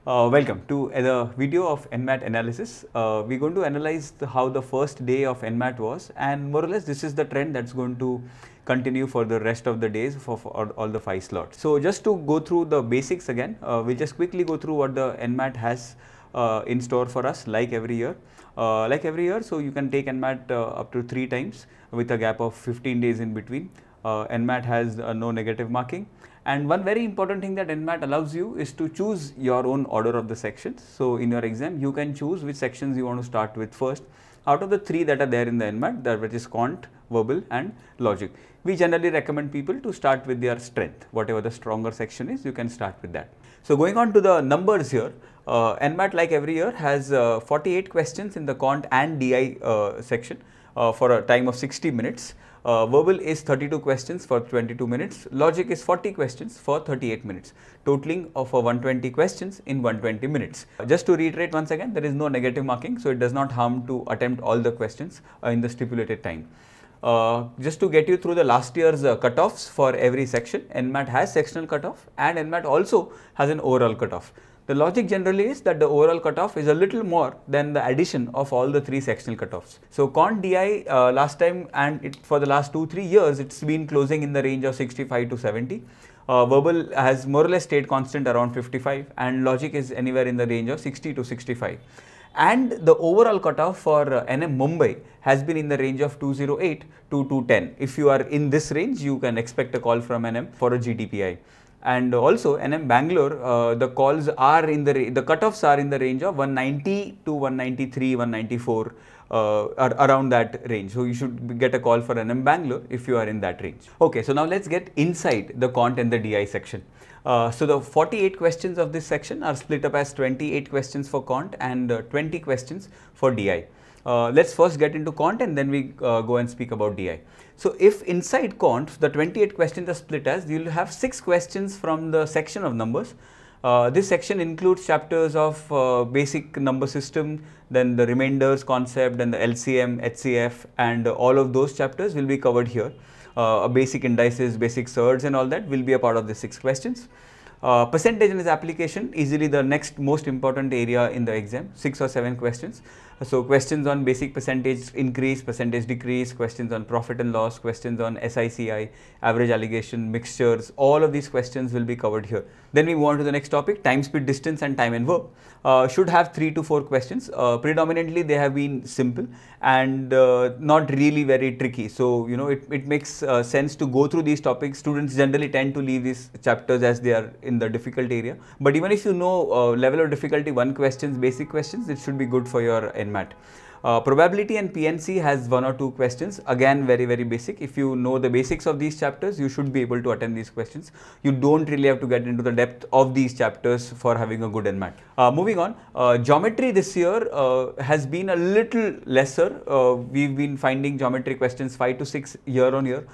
Welcome to the video of NMAT analysis. We're going to analyze how the first day of NMAT was, and more or less this is the trend that's going to continue for the rest of the days for all the 5 slots. So just to go through the basics again, we'll just quickly go through what the NMAT has in store for us like every year. So you can take NMAT up to 3 times with a gap of 15 days in between. NMAT has no negative marking. And one very important thing that NMAT allows you is to choose your own order of the sections. So in your exam, you can choose which sections you want to start with first out of the 3 that are there in the NMAT, that which is quant, verbal and logic. We generally recommend people to start with their strength. Whatever the stronger section is, you can start with that. So going on to the numbers here, NMAT like every year has 48 questions in the quant and DI section for a time of 60 minutes. Verbal is 32 questions for 22 minutes, logic is 40 questions for 38 minutes, totaling of 120 questions in 120 minutes. Just to reiterate once again, there is no negative marking, so it does not harm to attempt all the questions in the stipulated time. Just to get you through the last year's cutoffs for every section, NMAT has sectional cutoff and NMAT also has an overall cutoff. The logic generally is that the overall cutoff is a little more than the addition of all the 3 sectional cutoffs. So quant DI last time and for the last 2-3 years, it's been closing in the range of 65 to 70. Verbal has more or less stayed constant around 55 and logic is anywhere in the range of 60 to 65. And the overall cutoff for NM Mumbai has been in the range of 208 to 210. If you are in this range, you can expect a call from NM for a GTPI. And also NM Bangalore, the calls are in the cutoffs are in the range of 190 to 193, 194, around that range. So you should get a call for NM Bangalore if you are in that range. Okay, so now let's get inside the quant and the DI section. So the 48 questions of this section are split up as 28 questions for quant and 20 questions for DI. Let's first get into quant and then we go and speak about DI. So if inside quant, the 28 questions are split as, you will have 6 questions from the section of numbers. This section includes chapters of basic number system, then the remainders concept, and the LCM, HCF, and all of those chapters will be covered here. Basic indices, basic surds and all that will be a part of the 6 questions. Percentage and its application, easily the next most important area in the exam, 6 or 7 questions. So questions on basic percentage increase, percentage decrease, questions on profit and loss, questions on SICI, average allegation, mixtures, all of these questions will be covered here. Then we move on to the next topic, time, speed, distance and time and verb. Should have 3 to 4 questions. Predominantly they have been simple and not really very tricky. So, you know, it makes sense to go through these topics. Students generally tend to leave these chapters as they are in the difficult area. But even if you know level of difficulty 1 questions, basic questions, it should be good for your NMAT. Probability and PNC has 1 or 2 questions, again very basic. If you know the basics of these chapters, you should be able to attend these questions. You don't really have to get into the depth of these chapters for having a good NMAT. Moving on, geometry this year has been a little lesser. We've been finding geometry questions 5 to 6 year on year.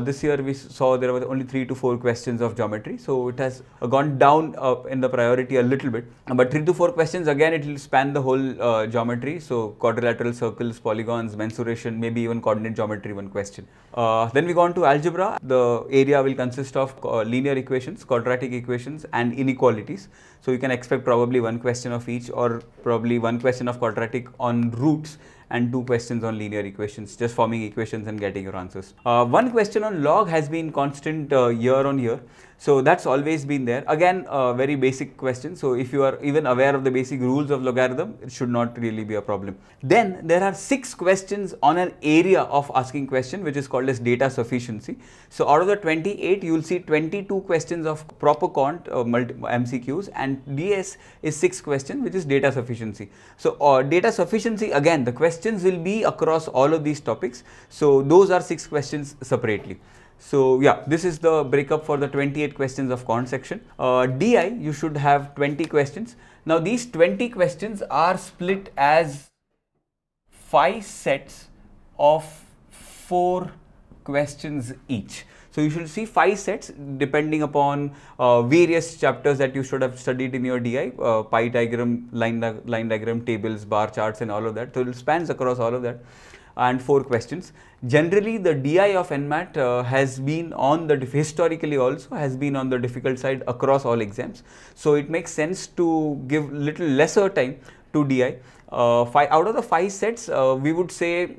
This year we saw there were only 3 to 4 questions of geometry, so it has gone down in the priority a little bit. But 3 to 4 questions, again it will span the whole geometry, so quadrilateral circles, polygons, mensuration, maybe even coordinate geometry 1 question. Then we go on to algebra. The area will consist of linear equations, quadratic equations and inequalities. So you can expect probably 1 question of each, or probably 1 question of quadratic on roots and 2 questions on linear equations, just forming equations and getting your answers. 1 question on log has been constant year on year. So that's always been there. Again, very basic question. So if you are even aware of the basic rules of logarithm, it should not really be a problem. Then there are 6 questions on an area of asking question, which is called as data sufficiency. So out of the 28, you will see 22 questions of proper quant MCQs, and DS is 6 questions, which is data sufficiency. So data sufficiency, again, the questions will be across all of these topics. So those are 6 questions separately. So yeah, this is the breakup for the 28 questions of quant section. DI, you should have 20 questions. Now these 20 questions are split as 5 sets of 4 questions each. So you should see 5 sets depending upon various chapters that you should have studied in your DI, pie diagram, line diagram, tables, bar charts and all of that. So it spans across all of that. and 4 questions. Generally, the DI of NMAT has been on the, historically also has been on the difficult side across all exams. So it makes sense to give little lesser time to DI. Out of the 5 sets, we would say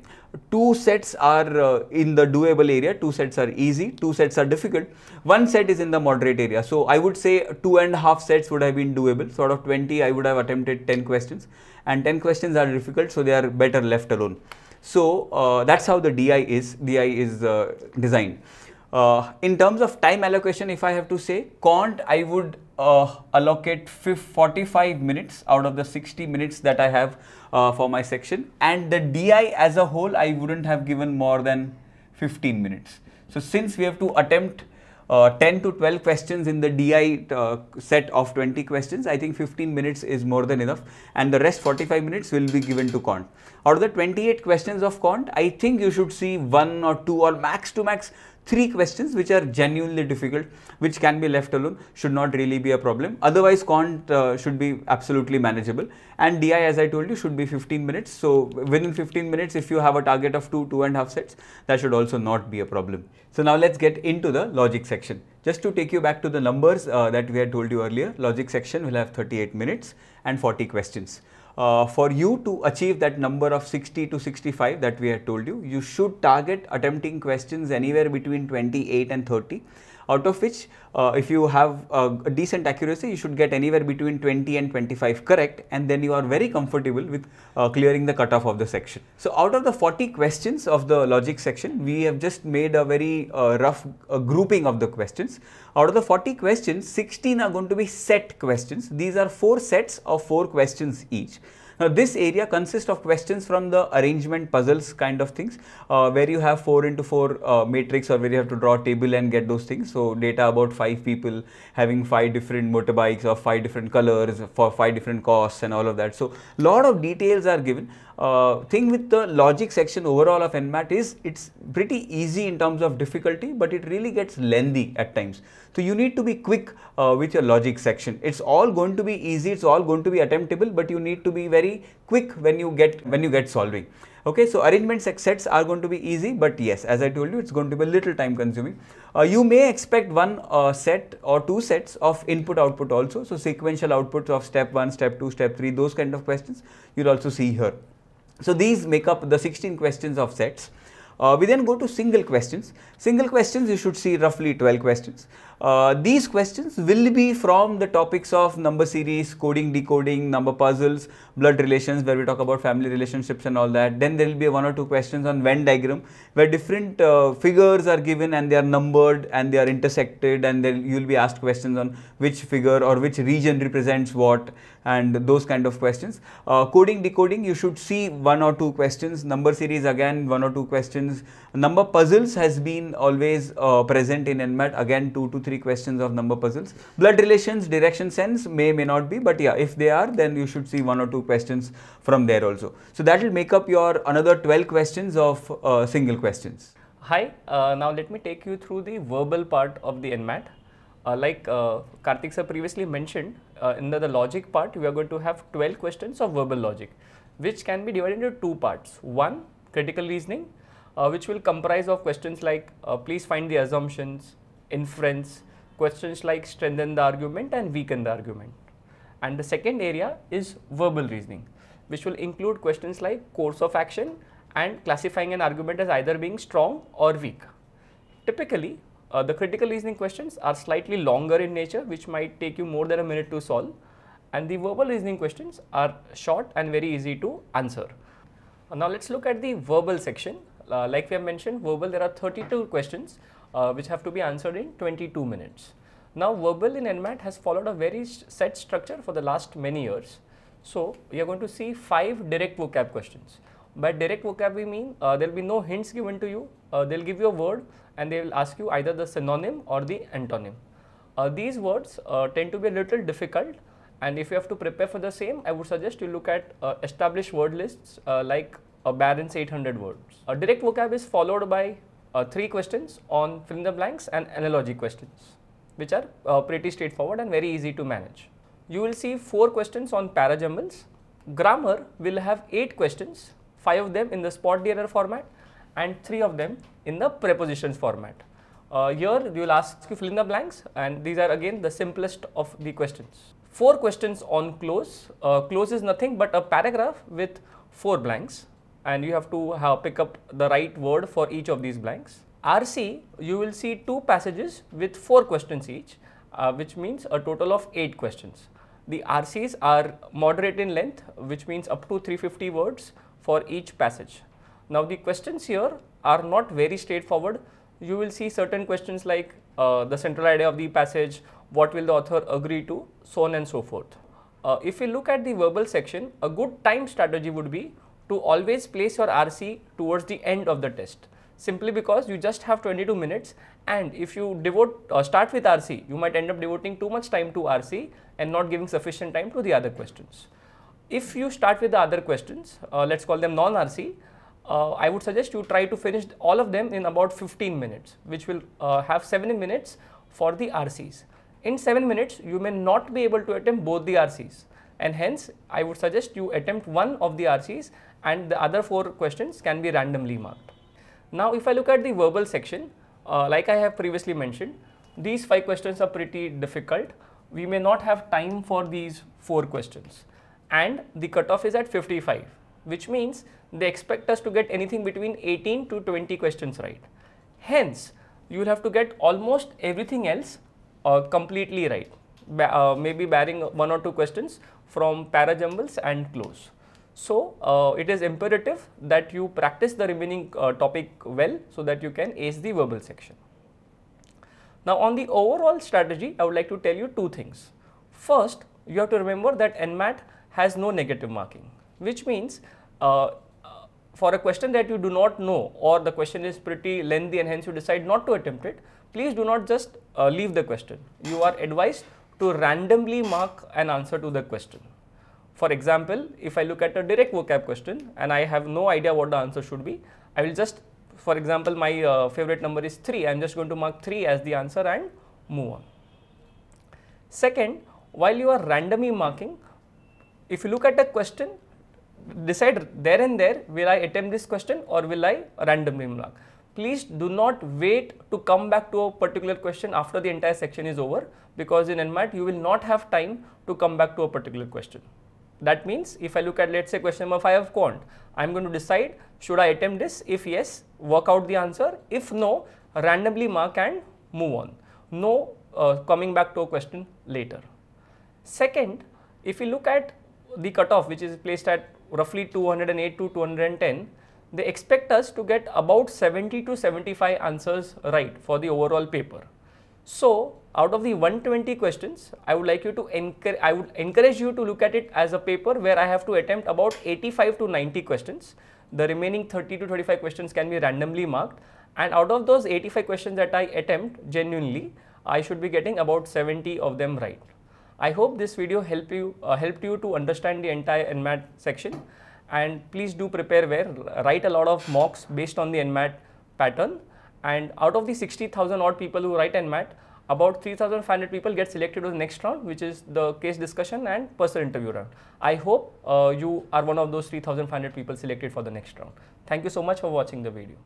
2 sets are in the doable area, 2 sets are easy, 2 sets are difficult, 1 set is in the moderate area. So I would say 2.5 sets would have been doable. So out of 20, I would have attempted 10 questions, and 10 questions are difficult, so they are better left alone. So that's how the DI is designed. In terms of time allocation, if I have to say, Quant, I would allocate 45 minutes out of the 60 minutes that I have for my section, and the DI as a whole, I wouldn't have given more than 15 minutes. So since we have to attempt 10 to 12 questions in the DI set of 20 questions, I think 15 minutes is more than enough, and the rest 45 minutes will be given to Quant. Out of the 28 questions of Quant, I think you should see 1 or 2 or max to max 3 questions which are genuinely difficult, which can be left alone, should not really be a problem. Otherwise, Quant should be absolutely manageable, and DI, as I told you, should be 15 minutes. So within 15 minutes, if you have a target of 2.5 sets, that should also not be a problem. So now let's get into the logic section. Just to take you back to the numbers that we had told you earlier, logic section will have 38 minutes and 40 questions. For you to achieve that number of 60 to 65 that we had told you, you should target attempting questions anywhere between 28 and 30, out of which if you have a decent accuracy, you should get anywhere between 20 and 25 correct, and then you are very comfortable with clearing the cutoff of the section. So out of the 40 questions of the logic section, we have just made a very rough grouping of the questions. Out of the 40 questions, 16 are going to be set questions. These are 4 sets of 4 questions each. Now this area consists of questions from the arrangement puzzles kind of things, where you have 4 into 4 matrix, or where you have to draw a table and get those things. So data about 5 people having 5 different motorbikes of 5 different colors for 5 different costs and all of that. So lot of details are given. Thing with the logic section overall of NMAT is it's pretty easy in terms of difficulty, but it really gets lengthy at times. So you need to be quick with your logic section. It's all going to be easy, it's all going to be attemptable, but you need to be very quick when you get solving. Okay, so arrangement sets are going to be easy, but yes, as I told you, it's going to be a little time consuming. You may expect 1 set or 2 sets of input output also. So sequential outputs of step 1, step 2, step 3, those kind of questions you'll also see here. So these make up the 16 questions of sets. We then go to single questions. Single questions, you should see roughly 12 questions. These questions will be from the topics of number series, coding, decoding, number puzzles, blood relations, where we talk about family relationships and all that. Then there will be 1 or 2 questions on Venn diagram, where different figures are given and they are numbered and they are intersected, and then you will be asked questions on which figure or which region represents what, and those kind of questions. Coding, decoding, you should see 1 or 2 questions. Number series, again 1 or 2 questions. Number puzzles has been always present in NMAT, again 2 to 3 questions of number puzzles. Blood relations, direction sense may not be, but yeah, if they are, then you should see 1 or 2 questions from there also. So that will make up your another 12 questions of single questions. Hi, now let me take you through the verbal part of the NMAT. Like Karthik sir previously mentioned, in the logic part, we are going to have 12 questions of verbal logic, which can be divided into 2 parts. One, critical reasoning, which will comprise of questions like please find the assumptions, inference, questions like strengthen the argument and weaken the argument. And the second area is verbal reasoning, which will include questions like course of action and classifying an argument as either being strong or weak. Typically, the critical reasoning questions are slightly longer in nature, which might take you more than a minute to solve, and the verbal reasoning questions are short and very easy to answer. Now let's look at the verbal section. Like we have mentioned, verbal, there are 32 questions which have to be answered in 22 minutes. Now verbal in NMAT has followed a very set structure for the last many years. So we are going to see 5 direct vocab questions. By direct vocab we mean there will be no hints given to you. They will give you a word and they will ask you either the synonym or the antonym. These words tend to be a little difficult, and if you have to prepare for the same, I would suggest you look at established word lists like Barron's 800 words. Direct vocab is followed by 3 questions on fill in the blanks and analogy questions, which are pretty straightforward and very easy to manage. You will see 4 questions on parajumbles. Grammar will have 8 questions, 5 of them in the spot the error format and 3 of them in the prepositions format. Here you will ask you fill in the blanks, and these are again the simplest of the questions. 4 questions on close. Close is nothing but a paragraph with 4 blanks, and you have to pick up the right word for each of these blanks. RC, you will see 2 passages with 4 questions each, which means a total of 8 questions. The RCs are moderate in length, which means up to 350 words for each passage. Now the questions here are not very straightforward. You will see certain questions like the central idea of the passage, what will the author agree to, so on and so forth. If you look at the verbal section, a good time strategy would be to always place your RC towards the end of the test, simply because you just have 22 minutes, and if you start with RC, you might end up devoting too much time to RC and not giving sufficient time to the other questions. If you start with the other questions, let's call them non-RC, I would suggest you try to finish all of them in about 15 minutes, which will have 7 minutes for the RCs. In 7 minutes, you may not be able to attempt both the RCs, and hence I would suggest you attempt one of the RCs and the other 4 questions can be randomly marked. Now, if I look at the verbal section, like I have previously mentioned, these 5 questions are pretty difficult. We may not have time for these 4 questions, and the cutoff is at 55, which means they expect us to get anything between 18 to 20 questions right. Hence, you will have to get almost everything else completely right, maybe barring 1 or 2 questions from para jumbles and close. So, it is imperative that you practice the remaining topic well, so that you can ace the verbal section. Now, on the overall strategy, I would like to tell you 2 things. First, you have to remember that NMAT has no negative marking, which means for a question that you do not know, or the question is pretty lengthy and hence you decide not to attempt it, please do not just leave the question. You are advised to randomly mark an answer to the question. For example, if I look at a direct vocab question and I have no idea what the answer should be, I will just, for example, my favorite number is 3, I am just going to mark 3 as the answer and move on. Second, while you are randomly marking, if you look at a question, decide there and there, will I attempt this question or will I randomly mark. Please do not wait to come back to a particular question after the entire section is over, because in NMAT you will not have time to come back to a particular question. That means if I look at, let's say, question number 5 of quant, I am going to decide should I attempt this. If yes, work out the answer. If no, randomly mark and move on. No coming back to a question later. Second, if you look at the cutoff, which is placed at roughly 208 to 210, they expect us to get about 70 to 75 answers right for the overall paper. So, out of the 120 questions, I would encourage you to look at it as a paper where I have to attempt about 85 to 90 questions. The remaining 30 to 35 questions can be randomly marked, and out of those 85 questions that I attempt genuinely, I should be getting about 70 of them right. I hope this video helped you to understand the entire NMAT section, and please do prepare well, write a lot of mocks based on the NMAT pattern, and out of the 60,000 odd people who write NMAT, about 3,500 people get selected to the next round, which is the case discussion and personal interview round. I hope you are one of those 3,500 people selected for the next round. Thank you so much for watching the video.